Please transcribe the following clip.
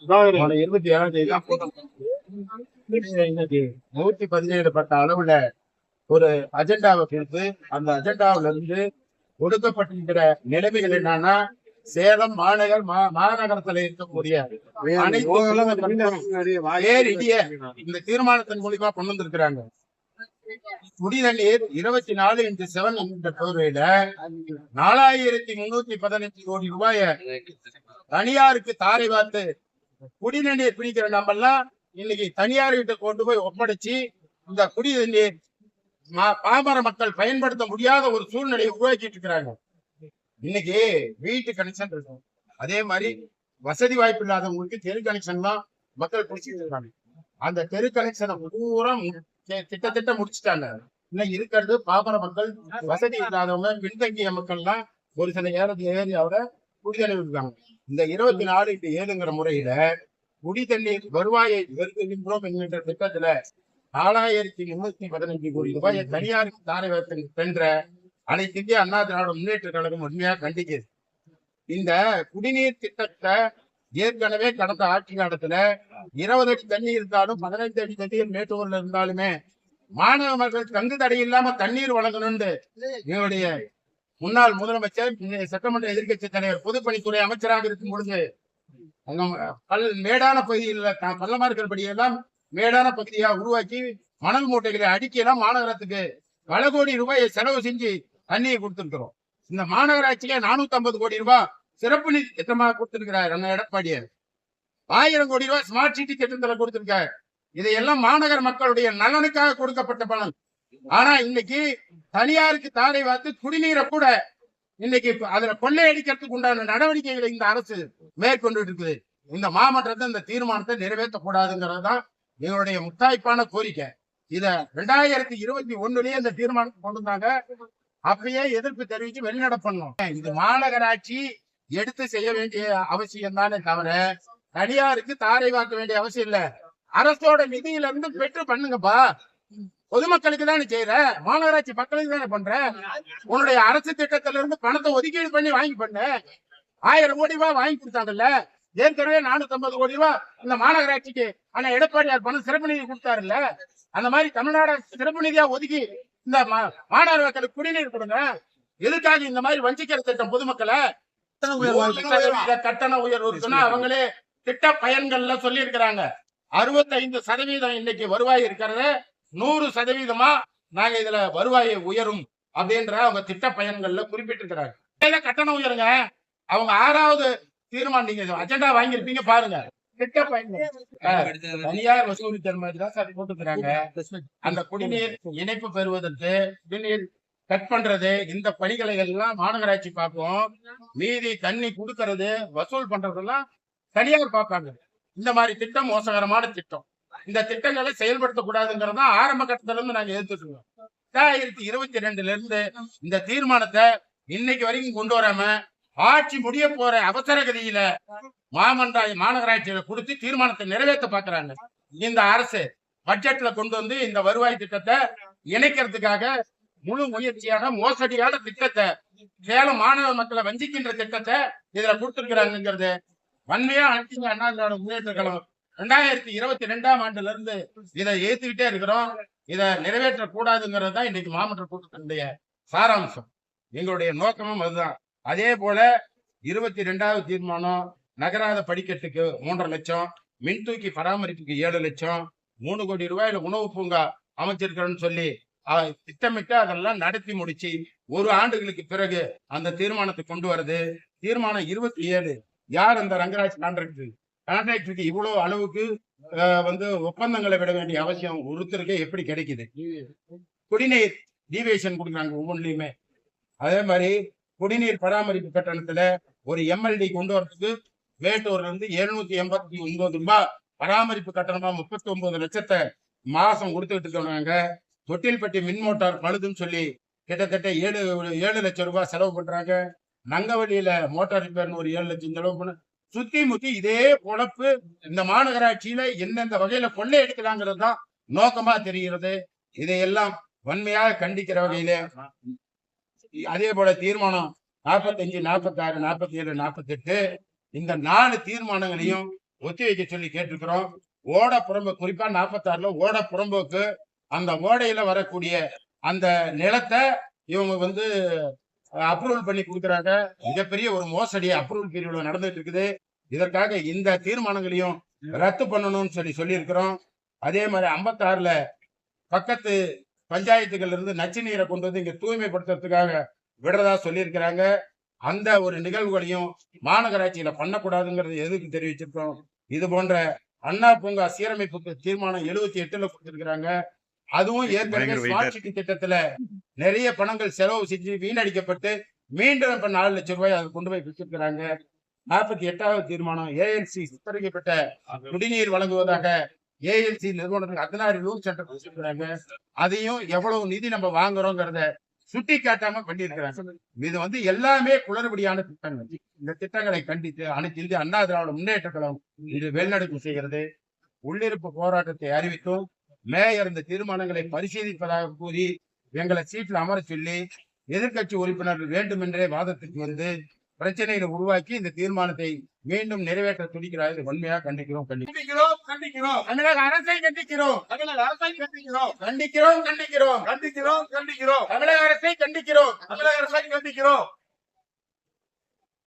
27 பட்ட அளவுல ஒரு அஜெண்டாவை கொடுத்து அந்த அஜெண்டாவில இருந்து ஒடுக்கப்பட்டிருக்கிற நிலைமைகள் என்னன்னா சேலம் மாநகரத்துல இருக்கக்கூடிய இந்த தீர்மானத்தின் மூலியமா கொண்டு வந்திருக்கிறாங்க. குடிநீர் 24x7 என்ற கோவையில 4315 கோடி ரூபாய தனியாருக்கு தாரை பார்த்து குடிநீர் பிடிக்கிற நம்மெல்லாம் இன்னைக்கு தனியார்கிட்ட கொண்டு போய் ஒப்படைச்சு இந்த குடிநீர் பாமர மக்கள் பயன்படுத்த முடியாத ஒரு சூழ்நிலையை உருவாக்கிட்டு இருக்கிறாங்க. இன்னைக்கு வீட்டு கனெக்ஷன் இருக்கும், அதே மாதிரி வசதி வாய்ப்பு இல்லாதவங்களுக்கு தெரு கனெக்ஷன் தான் மக்கள் பிடிச்சிட்டு இருக்காங்க. அந்த தெரு கனெக்ஷனை பூரா திட்டத்திட்ட முடிச்சுட்டாங்க. இன்னைக்கு இருக்கிறது பாமர மக்கள், வசதி இல்லாதவங்க, பின்தங்கிய மக்கள்லாம் ஒரு சில ஏரியாவோட குடிநீர் இருக்காங்க. இந்த 24x7ங்கிற முறையில குடி தண்ணீர் வருவாயை பெருக்குகின்றோம் என்கின்ற திட்டத்துல 4315 கோடி ரூபாயை தனியாருக்கு தாரை வென்ற அனைத்து இந்திய அண்ணா திராவிட முன்னேற்ற கழகம் உண்மையா கண்டிக்குது. இந்த குடிநீர் திட்டத்தை ஏற்கனவே கடந்த ஆட்சி காலத்துல 20 அடி தண்ணி இருந்தாலும் 15 அடி தண்ணீர் மேட்டூர்ல இருந்தாலுமே மாணவ மக்கள் தங்கு தடை இல்லாம தண்ணீர் வழங்கணும்னு என்னுடைய முன்னாள் முதலமைச்சர் சட்டமன்ற எதிர்கட்சி தலைவர் பொதுப்பணித்துறை அமைச்சராக இருக்கும் பொழுது மேடான பகுதியில் பள்ளமா இருக்கிறபடியெல்லாம் மேடான பகுதியா உருவாக்கி மணல் மூட்டைகளை அடிக்கலாம் மாநகரத்துக்கு பல கோடி ரூபாயை செலவு செஞ்சு தண்ணியை கொடுத்திருக்கிறோம். இந்த மாநகராட்சியில 450 கோடி ரூபாய் சிறப்பு நிதி திட்டமாக கொடுத்திருக்கிறார் நம்ம எடப்பாடியார். 1000 கோடி ரூபாய் ஸ்மார்ட் சிட்டி திட்டத்தில் கொடுத்திருக்காரு. இதையெல்லாம் மாநகர மக்களுடைய நலனுக்காக கொடுக்கப்பட்ட பணம். ஆனா இன்னைக்கு தனியாருக்கு தாரை பார்த்து குடிநீரை கூட இன்னைக்கு அதுல கொள்ளையடிக்கிறதுக்கு உண்டான நடவடிக்கைகளை இந்த அரசு மேற்கொண்டு இருக்குது. இந்த மாமன்றத்தை இந்த தீர்மானத்தை நிறைவேற்றக்கூடாதுங்கிறது தான் எங்களுடைய முத்தாய்ப்பான கோரிக்கை. இத 2021லயே இந்த தீர்மானத்தை கொண்டு வந்தாங்க. அப்பயே எதிர்ப்பு தெரிவித்து வெளிநடப்பு பண்ணோம். இது மாநகராட்சி எடுத்து செய்ய வேண்டிய அவசியம் தானே தவிர தனியாருக்கு தாரை பார்க்க வேண்டிய அவசியம் இல்ல. அரசோட நிதியில இருந்து பெற்று பண்ணுங்கப்பா. பொதுமக்களுக்கு தானே செய்யற, மாநகராட்சி மக்களுக்கு தானே பண்ற. உன்னுடைய அரசு திட்டத்தில இருந்து பணத்தை ஒதுக்கீடு பண்ணி வாங்கி பண்ண 1000 கோடி ரூபாய் வாங்கி கொடுத்தாங்கல்ல. ஏற்கனவே 450 கோடி ரூபாய் இந்த மாநகராட்சிக்கு ஆனா எடப்பாடியார் பணம் சிறப்பு நிதி கொடுத்தாருல்ல. அந்த மாதிரி தமிழ்நாடு சிறப்பு நிதியா ஒதுக்கி இந்த மாநகர மக்களுக்கு குடிநீர் கொடுங்க. எதுக்காக இந்த மாதிரி வஞ்சிக்கிற திட்டம் பொதுமக்களை? கட்டண உயர்வு அவங்களே திட்ட பயன்கள்ல சொல்லி இருக்கிறாங்க. 65% இன்னைக்கு வருவாய் இருக்கிறத 100% நாங்க இதுல வருவாயை உயரும் அப்படின்ற அவங்க திட்ட பயன்கள்ல குறிப்பிட்டிருக்கிறாங்க. கட்டணம் உயருங்க. அவங்க 6வது தீர்மானம் நீங்க அஜெண்டா வாங்கியிருப்பீங்க பாருங்க. திட்ட பயன்கள் தனியார் வசூலிக்கிற மாதிரி தான் போட்டுக்கிறாங்க. அந்த குடிநீர் இணைப்பு பெறுவதற்கு குடிநீர் கட் பண்றது இந்த பணிகளை எல்லாம் மாநகராட்சி பார்க்கும். மீதி தண்ணி கொடுக்கறது வசூல் பண்றதெல்லாம் தனியார் பார்ப்பாங்க. இந்த மாதிரி திட்டம் மோசகரமான திட்டம். இந்த திட்டங்களை செயல்படுத்தக்கூடாதுங்கிறதா ஆரம்ப கட்டத்துல இருந்து நாங்க எதிர்த்துட்டு இருக்கோம். 2022ல இருந்து இந்த தீர்மானத்தை இன்னைக்கு வரைக்கும் கொண்டு வராம ஆட்சி முடிய போற அவசர கதியில மாநகராட்சியில கொடுத்து தீர்மானத்தை நிறைவேற்ற பாக்குறாங்க. இந்த அரசு பட்ஜெட்ல கொண்டு வந்து இந்த வருவாய் திட்டத்தை இணைக்கிறதுக்காக முழு முயற்சியாக மோசடியான திட்டத்தை, சேலம் மாணவ மக்களை வஞ்சிக்கின்ற திட்டத்தை இதுல கொடுத்திருக்கிறாங்கிறது வன்மையா அனைத்து அண்ணா திராவிட முன்னேற்ற கழகம் 2022ஆம் ஆண்டுல இருந்து இதை ஏத்துக்கிட்டே இருக்கிறோம். இதை நிறைவேற்றக்கூடாதுங்கிறது தான் இன்னைக்கு மாமன்ற கூட்டத்தினுடைய சாராம்சம். எங்களுடைய நோக்கமும் அதுதான். அதே போல 22வது தீர்மானம் நகராத படிக்கட்டுக்கு 3.5 லட்சம், மின்தூக்கி பராமரிப்புக்கு 7 லட்சம், 3 கோடி ரூபாயில உணவு பூங்கா அமைச்சிருக்கிறோம்னு சொல்லி திட்டமிட்டு அதெல்லாம் நடத்தி முடிச்சு 1 ஆண்டுகளுக்கு பிறகு அந்த தீர்மானத்தை கொண்டு வருது. தீர்மானம் 27 யார் அந்த ரங்கராஜ் கான்ட்ராக்டருக்கு இவ்வளவு அளவுக்கு ஒப்பந்தங்களை விட வேண்டிய அவசியம் ஒருத்தருக்கே எப்படி கிடைக்குது? குடிநீர் டீவியேஷன் கொடுக்குறாங்க ஒவ்வொன்றிலையுமே. அதே மாதிரி குடிநீர் பராமரிப்பு கட்டணத்துல ஒரு எம்எல்டி கொண்டு வரதுக்கு மேட்டூர்ல இருந்து 789 ரூபாய் பராமரிப்பு கட்டணமா 39 லட்சத்தை மாசம் கொடுத்துக்கிட்டு இருக்காங்க. தொட்டில்பட்டி மின் மோட்டார் பழுதுன்னு சொல்லி கிட்டத்தட்ட 7 லட்சம் ரூபாய் செலவு பண்றாங்க. நங்கவழியில மோட்டார் ரிப்பேர்னு ஒரு 7 லட்சம் செலவு பண்ண சுத்தி முத்தி இதே பொழப்பு இந்த மாநகராட்சியில எந்தெந்த வகையில கொள்ளையடிக்கலாங்கிறது தான் நோக்கமா தெரிகிறது. இதையெல்லாம் வன்மையாக கண்டிக்கிற வகையில அதே போல தீர்மானம் 45, 46, 47, 48 இந்த 4 தீர்மானங்களையும் ஒத்தி வைக்க சொல்லி கேட்டிருக்கிறோம். ஓட புறம்பு குறிப்பா 46ல ஓட புறம்போக்கு அந்த ஓடையில வரக்கூடிய அந்த நிலத்தை இவங்க வந்து அப்ரூவல் பண்ணி கொடுக்குறாங்க. மிகப்பெரிய ஒரு மோசடி அப்ரூவல் பீரியட்ல நடந்துட்டு இருக்குது. இதற்காக இந்த தீர்மானங்களையும் ரத்து பண்ணணும்னு சொல்லியிருக்கிறோம். அதே மாதிரி 56ல பக்கத்து பஞ்சாயத்துகள்ல இருந்து நச்சு நீரை கொண்டு வந்து இங்க தூய்மைப்படுத்துறதுக்காக விடுறதா சொல்லியிருக்கிறாங்க. அந்த ஒரு நிகழ்வுகளையும் மாநகராட்சியில பண்ணக்கூடாதுங்கிறது எதுக்கு தெரிவிச்சிருக்கோம். இது போன்ற அண்ணா பூங்கா சீரமைப்புக்கு தீர்மானம் 78ல கொடுத்திருக்கிறாங்க. அதுவும் ஏற்கனவே ஸ்மார்ட் சிட்டி திட்டத்துல நிறைய பணங்கள் செலவு செஞ்சு வீணடிக்கப்பட்டு மீண்டும் இப்ப 4 லட்சம் ரூபாய் அதை கொண்டு போய் வச்சிருக்கிறாங்க. 48வது தீர்மானம் ஏஎல்சி சுத்தரிக்கப்பட்ட குடிநீர் வழங்குவதாக ஏஎல்சி நிறுவனத்துக்கு 16 ரூல் சென்டர் கொடுத்திருக்கிறாங்க. அதையும் எவ்வளவு நிதி நம்ம வாங்குறோங்கிறத சுட்டி காட்டாம பண்ணியிருக்கிறாங்க. இது வந்து எல்லாமே குளறுபடியான திட்டங்கள். இந்த திட்டங்களை கண்டித்து அனைத்து இந்திய அண்ணா திராவிட முன்னேற்ற கழகம் இது வெளிநடப்பு செய்கிறது. உள்ளிருப்பு போராட்டத்தை அறிவித்தும் மேயர் இந்த தீர்மானங்களை பரிசீலிப்பதாக கூறி எங்களை சீட்டில் அமர சொல்லி எதிர்கட்சி உறுப்பினர்கள் வேண்டுமென்றே வாதத்துக்கு வந்து பிரச்சனைகளை உருவாக்கி இந்த தீர்மானத்தை மீண்டும் நிறைவேற்ற துடிக்கிறார்கள். வன்மையாக கண்டிக்கிறோம். தமிழக அரசை கண்டிக்கிறோம். தமிழக அரசை கண்டிக்கிறோம். தமிழக அரசை கண்டிக்கிறோம்.